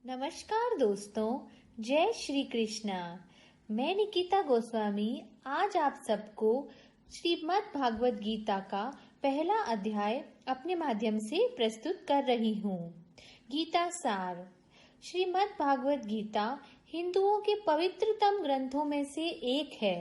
नमस्कार दोस्तों, जय श्री कृष्णा। मैं निकिता गोस्वामी आज आप सबको श्रीमद् भागवत गीता का पहला अध्याय अपने माध्यम से प्रस्तुत कर रही हूँ। गीता सार। श्रीमद् भागवत गीता हिंदुओं के पवित्रतम ग्रंथों में से एक है।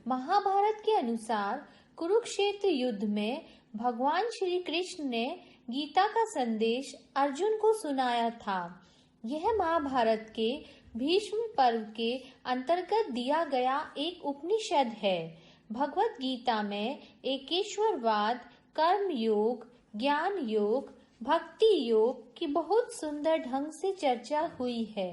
महाभारत के अनुसार कुरुक्षेत्र युद्ध में भगवान श्री कृष्ण ने गीता का संदेश अर्जुन को सुनाया था। यह महाभारत के भीष्म पर्व के अंतर्गत दिया गया एक उपनिषद है। भगवत गीता में एकेश्वरवाद, कर्म योग, ज्ञान योग, भक्ति योग की बहुत सुंदर ढंग से चर्चा हुई है।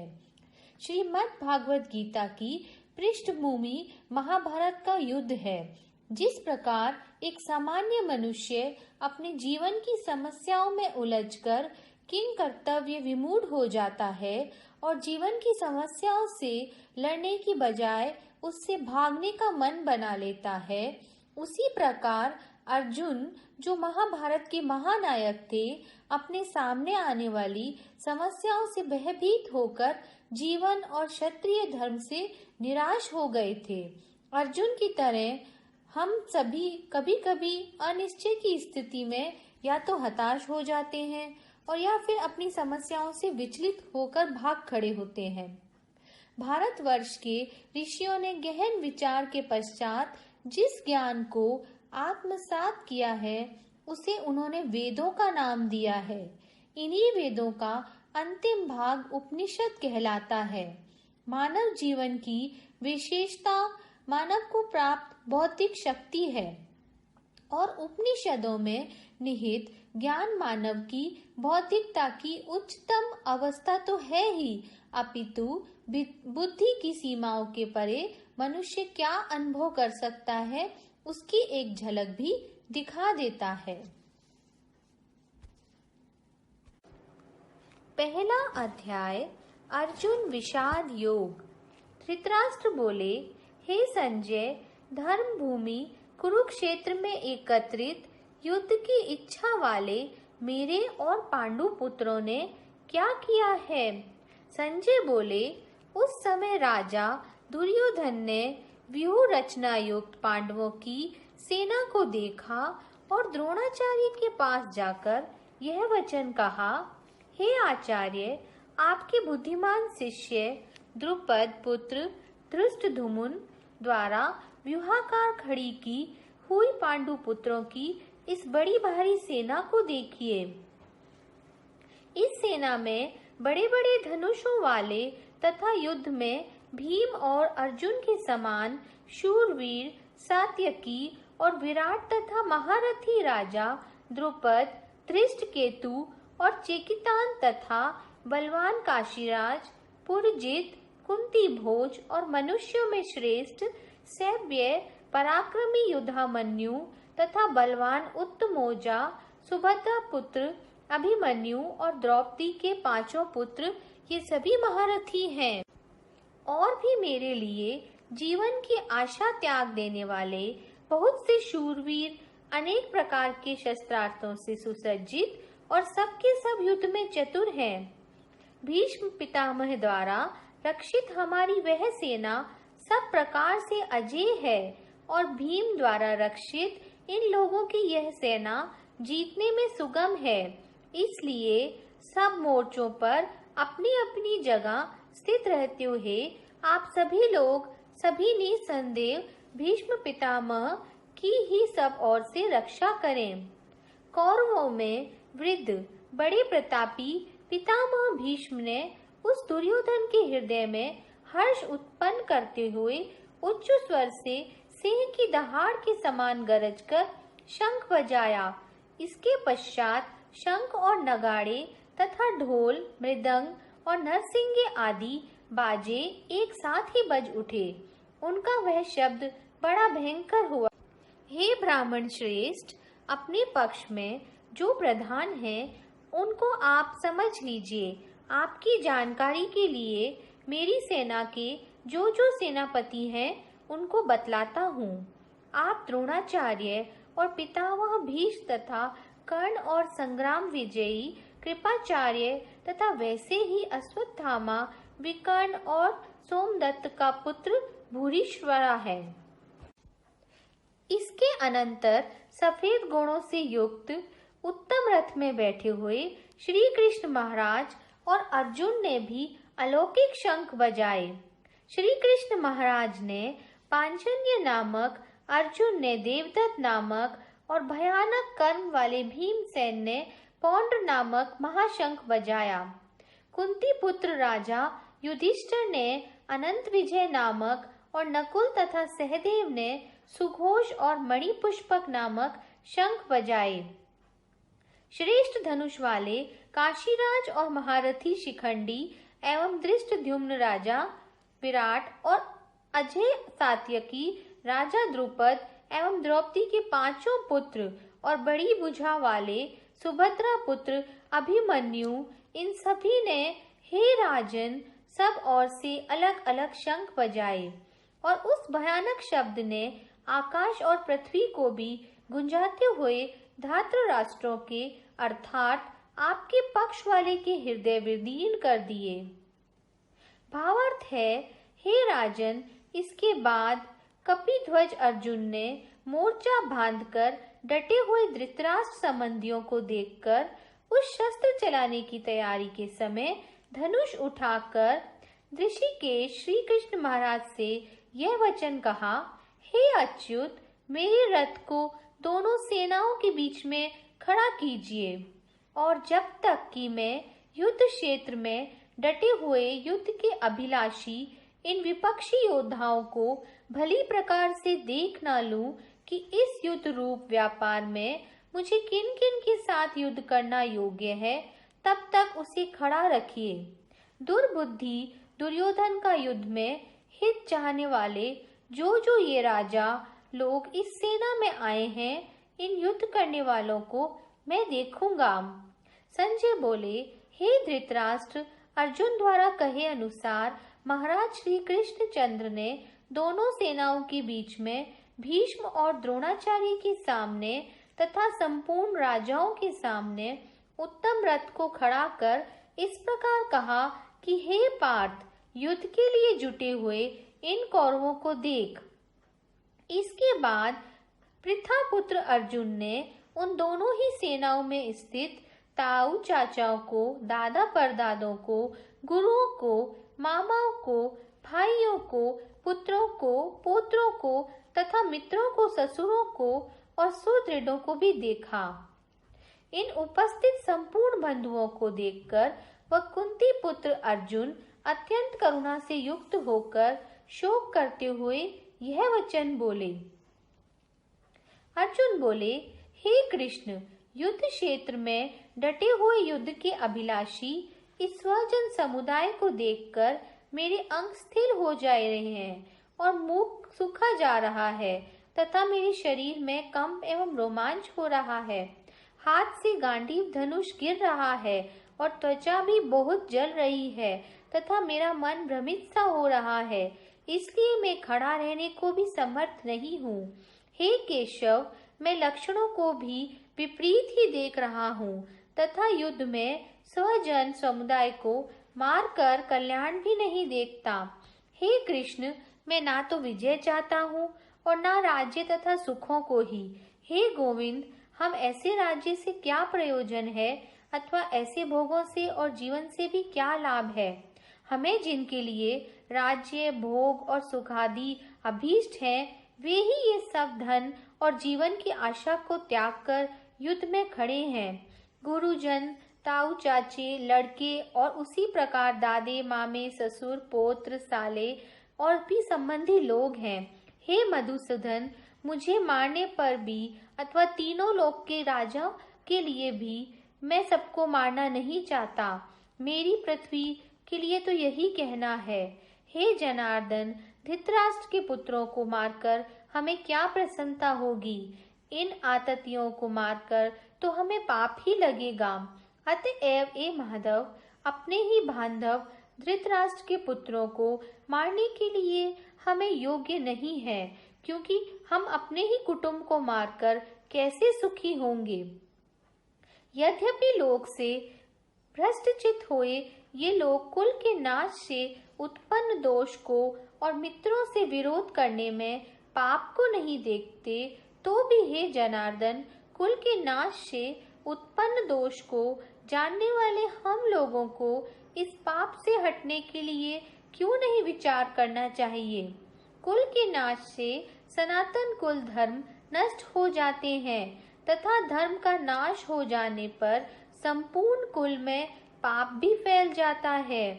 श्रीमद् भागवत गीता की पृष्ठभूमि महाभारत का युद्ध है। जिस प्रकार एक सामान्य मनुष्य अपने जीवन की समस्याओं में उलझकर किन कर्तव्य विमूढ़ हो जाता है और जीवन की समस्याओं से लड़ने की बजाय उससे भागने का मन बना लेता है, उसी प्रकार अर्जुन, जो महाभारत के महानायक थे, अपने सामने आने वाली समस्याओं से भयभीत होकर जीवन और क्षत्रिय धर्म से निराश हो गए थे। अर्जुन की तरह हम सभी कभी कभी अनिश्चय की स्थिति में या तो हताश हो जाते हैं और या फिर अपनी समस्याओं से विचलित होकर भाग खड़े होते हैं। भारतवर्ष के ऋषियों ने गहन विचार के पश्चात जिस ज्ञान को आत्मसात किया है, उसे उन्होंने वेदों का नाम दिया है। इन्हीं वेदों का अंतिम भाग उपनिषद कहलाता है। मानव जीवन की विशेषता मानव को प्राप्त बौद्धिक शक्ति है और उपनिषदों में निहित ज्ञान मानव की बौद्धिकता की उच्चतम अवस्था तो है ही, अपितु बुद्धि की सीमाओं के परे मनुष्य क्या अनुभव कर सकता है, उसकी एक झलक भी दिखा देता है। पहला अध्याय, अर्जुन विषाद योग। धृतराष्ट्र बोले, हे संजय, धर्म भूमि कुरुक्षेत्र में एकत्रित युद्ध की इच्छा वाले मेरे और पांडु पुत्रों ने क्या किया है? संजय बोले, उस समय राजा दुर्योधन ने व्यूह रचना युक्त पांडवों की सेना को देखा और द्रोणाचार्य के पास जाकर यह वचन कहा, हे आचार्य, आपके बुद्धिमान शिष्य द्रुपद पुत्र धृष्टद्युम्न द्वारा व्यूहाकार खड़ी की हुई पांडु पुत्रों की इस बड़ी भारी सेना को देखिए। इस सेना में बड़े बड़े धनुषों वाले तथा युद्ध में भीम और अर्जुन के समान शूरवीर, सात्यकी और विराट तथा महारथी राजा द्रुपद, धृष्टकेतु और चेकितान तथा बलवान काशीराज, पुरजित, कुंती भोज और मनुष्यों में श्रेष्ठ सैव्य, पराक्रमी युधामन्यु तथा बलवान उत्तमौजा, सुभद्रा पुत्र अभिमन्यु और द्रौपदी के पांचों पुत्र, ये सभी महारथी हैं। और भी मेरे लिए जीवन की आशा त्याग देने वाले बहुत से शूरवीर, अनेक प्रकार के शस्त्रास्त्रों से सुसज्जित और सबके सब युद्ध में चतुर हैं। भीष्म पितामह द्वारा रक्षित हमारी वह सेना सब प्रकार से अजेय है और भीम द्वारा रक्षित इन लोगों की यह सेना जीतने में सुगम है। इसलिए सब मोर्चों पर अपनी अपनी जगह स्थित रहते हुए आप सभी लोग सभी निसंदेह भीष्म पितामह की ही सब ओर से रक्षा करें। कौरवों में वृद्ध बड़े प्रतापी पितामह भीष्म ने उस दुर्योधन के हृदय में हर्ष उत्पन्न करते हुए उच्च स्वर से सिंह की दहाड़ के समान गरज कर शंख बजाया। इसके पश्चात शंख और नगाड़े तथा ढोल, मृदंग और नरसिंगे आदि बाजे एक साथ ही बज उठे। उनका वह शब्द बड़ा भयंकर हुआ। हे ब्राह्मण श्रेष्ठ, अपने पक्ष में जो प्रधान हैं, उनको आप समझ लीजिए। आपकी जानकारी के लिए मेरी सेना के जो जो सेनापति हैं, उनको बतलाता हूँ। आप द्रोणाचार्य और पितामह भीष्म तथा कर्ण और संग्राम विजयी कृपाचार्य तथा वैसे ही अश्वत्थामा, विकर्ण और सोमदत्त का पुत्र भूरिश्रवा है। इसके अनंतर सफेद घोड़ों से युक्त उत्तम रथ में बैठे हुए श्री कृष्ण महाराज और अर्जुन ने भी अलौकिक शंख बजाए। श्री कृष्ण महाराज ने पांचजन्य नामक, अर्जुन ने देवदत्त नामक और भयानक कर्म वाले भीमसेन ने पौंड्र नामक महाशंख बजाया। कुंती पुत्र राजा युधिष्ठिर ने अनंत विजय नामक और नकुल तथा सहदेव ने सुघोष और मणिपुष्पक नामक शंख बजाए। श्रेष्ठ धनुष वाले काशीराज और महारथी शिखंडी एवं धृष्टद्युम्न राजा विराट और अजय सात्यकी राजा द्रुपद एवं द्रौपदी के पांचों पुत्र और बड़ी भुजा वाले सुभद्रा पुत्र अभिमन्यु, इन सभी ने हे राजन सब ओर से अलग अलग शंख बजाए और उस भयानक शब्द ने आकाश और पृथ्वी को भी गुंजाते हुए धातृ राष्ट्रों के अर्थात आपके पक्ष वाले के हृदय विदीर्ण कर दिए। भावार्थ है, हे राजन, इसके बाद कपिध्वज अर्जुन ने मोर्चा बांधकर डटे हुए धृतराष्ट्र संबंधियों को देखकर उस शस्त्र चलाने की तैयारी के समय धनुष उठाकर ऋषिकेश श्री कृष्ण महाराज से यह वचन कहा, हे अच्युत, मेरे रथ को दोनों सेनाओं के बीच में खड़ा कीजिए और जब तक कि मैं युद्ध क्षेत्र में डटे हुए युद्ध के अभिलाषी इन विपक्षी योद्धाओं को भली प्रकार से देख ना लूं कि इस युद्ध रूप व्यापार में मुझे किन किन के साथ युद्ध करना योग्य है, तब तक उसे खड़ा रखिए। दुर्बुद्धि दुर्योधन का युद्ध में हित चाहने वाले जो ये राजा लोग इस सेना में आए हैं, इन युद्ध करने वालों को मैं देखूंगा। संजय बोले, हे धृतराष्ट्र, अर्जुन द्वारा कहे अनुसार महाराज श्री कृष्णचंद्र ने दोनों सेनाओं के बीच में भीष्म और द्रोणाचार्य के सामने तथा संपूर्ण राजाओं के सामने उत्तम रथ को खड़ा कर इस प्रकार कहा कि हे पार्थ, युद्ध के लिए जुटे हुए इन कौरवों को देख। इसके बाद पृथापुत्र अर्जुन ने उन दोनों ही सेनाओं में स्थित ताऊ चाचाओं को, दादा परदादों को, गुरुओं को, मामाओं को, भाइयों को, पुत्रों को, पोत्रों को तथा मित्रों को, ससुरों को और सुदृढ़ों को भी देखा। इन उपस्थित संपूर्ण बंधुओं को देखकर वह कुंती पुत्र अर्जुन अत्यंत करुणा से युक्त होकर शोक करते हुए यह वचन बोले। अर्जुन बोले, हे कृष्ण, युद्ध क्षेत्र में डटे हुए युद्ध के अभिलाषी इस स्वजन समुदाय को देखकर मेरे अंग स्थिर हो जा रहे हैं और मुख सूखा जा रहा है तथा मेरे शरीर में कंप एवं रोमांच हो रहा है। हाथ से गांडीव धनुष गिर रहा है और त्वचा भी बहुत जल रही है तथा मेरा मन भ्रमित सा हो रहा है, इसलिए मैं खड़ा रहने को भी समर्थ नहीं हूँ। हे केशव, मैं लक्षणों को भी विपरीत ही देख रहा हूँ तथा युद्ध में स्वजन समुदाय को मारकर कल्याण भी नहीं देखता। हे कृष्ण, मैं ना तो विजय चाहता हूँ और ना राज्य तथा सुखों को ही। हे गोविंद, हम ऐसे राज्य से क्या प्रयोजन है अथवा ऐसे भोगों से और जीवन से भी क्या लाभ है। हमें जिनके लिए राज्य, भोग और सुखादि अभीष्ट हैं, वे ही ये सब धन और जीवन की आशा को त्याग कर युद्ध में खड़े हैं। गुरुजन, ताऊ चाचे, लड़के और उसी प्रकार दादे, मामे, ससुर, पोत्र, साले और भी संबंधी लोग हैं। हे मधुसूदन, मुझे मारने पर भी अथवा तीनों लोक के राजा के लिए भी मैं सबको मारना नहीं चाहता। मेरी पृथ्वी के लिए तो यही कहना है। हे जनार्दन, धृतराष्ट्र के पुत्रों को मारकर हमें क्या प्रसन्नता होगी। इन आततियों को मारकर तो हमें पाप ही लगेगा। अतएव ए माधव, अपने ही बांधव धृतराष्ट्र के पुत्रों को मारने के लिए हमें योग्य नहीं है, क्योंकि हम अपने ही कुटुंब को मारकर कैसे सुखी होंगे। यद्यपि लोक से भ्रष्टचित हुए ये लोग कुल के नाश से उत्पन्न दोष को और मित्रों से विरोध करने में पाप को नहीं देखते, तो भी हे जनार्दन, कुल के नाश से उत्पन्न दोष को जानने वाले हम लोगों को इस पाप से हटने के लिए क्यों नहीं विचार करना चाहिए। कुल के नाश से सनातन कुल धर्म नष्ट हो जाते हैं तथा धर्म का नाश हो जाने पर संपूर्ण कुल में पाप भी फैल जाता है।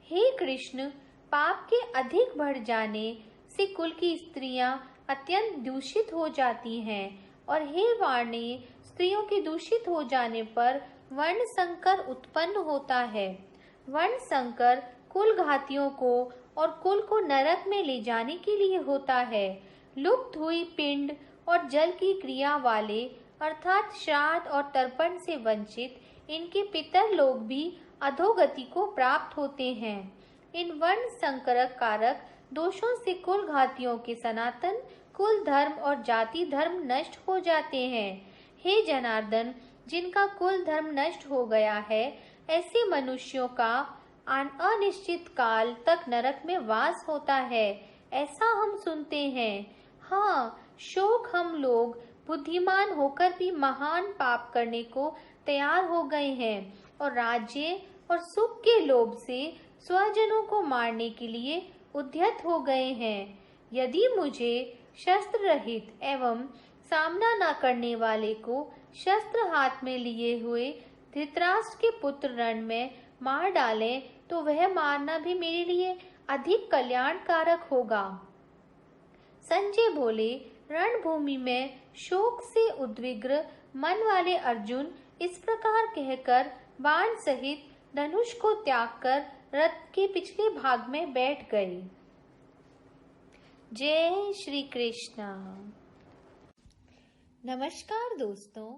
हे कृष्ण, पाप के अधिक बढ़ जाने से कुल की स्त्रियां अत्यंत दूषित हो जाती हैं और हे वाणी, स्त्रियों के दूषित हो जाने पर वर्ण संकर उत्पन्न होता है। वर्ण संकर कुल घातियों को और कुल को नरक में ले जाने के लिए होता है। लुप्त हुई पिंड और जल की क्रिया वाले अर्थात श्राद्ध और तर्पण से वंचित इनके पितर लोग भी अधोगति को प्राप्त होते हैं। इन वर्ण संकरक कारक दोषों से कुल घातियों के सनातन कुल धर्म और जाति धर्म नष्ट हो जाते हैं। हे जनार्दन, जिनका कुल धर्म नष्ट हो गया है, ऐसे मनुष्यों का अनिश्चित काल तक नरक में वास होता है, ऐसा हम सुनते हैं। हाँ, शोक हम लोग बुद्धिमान होकर भी महान पाप करने को तैयार हो गए हैं और राज्य और सुख के लोभ से स्वजनों को मारने के लिए उद्यत हो गए हैं। यदि मुझे शस्त्र रहित एवं सामना न करने वाले को शस्त्र हाथ में लिए हुए धृतराष्ट्र के पुत्र रण में मार डालें, तो वह मारना भी मेरे लिए अधिक कल्याणकारक होगा। संजय बोले, रणभूमि में शोक से उद्विग्न मन वाले अर्जुन इस प्रकार कहकर बाण सहित धनुष को त्याग कर रथ के पिछले भाग में बैठ गए। जय श्री कृष्ण। नमस्कार दोस्तों,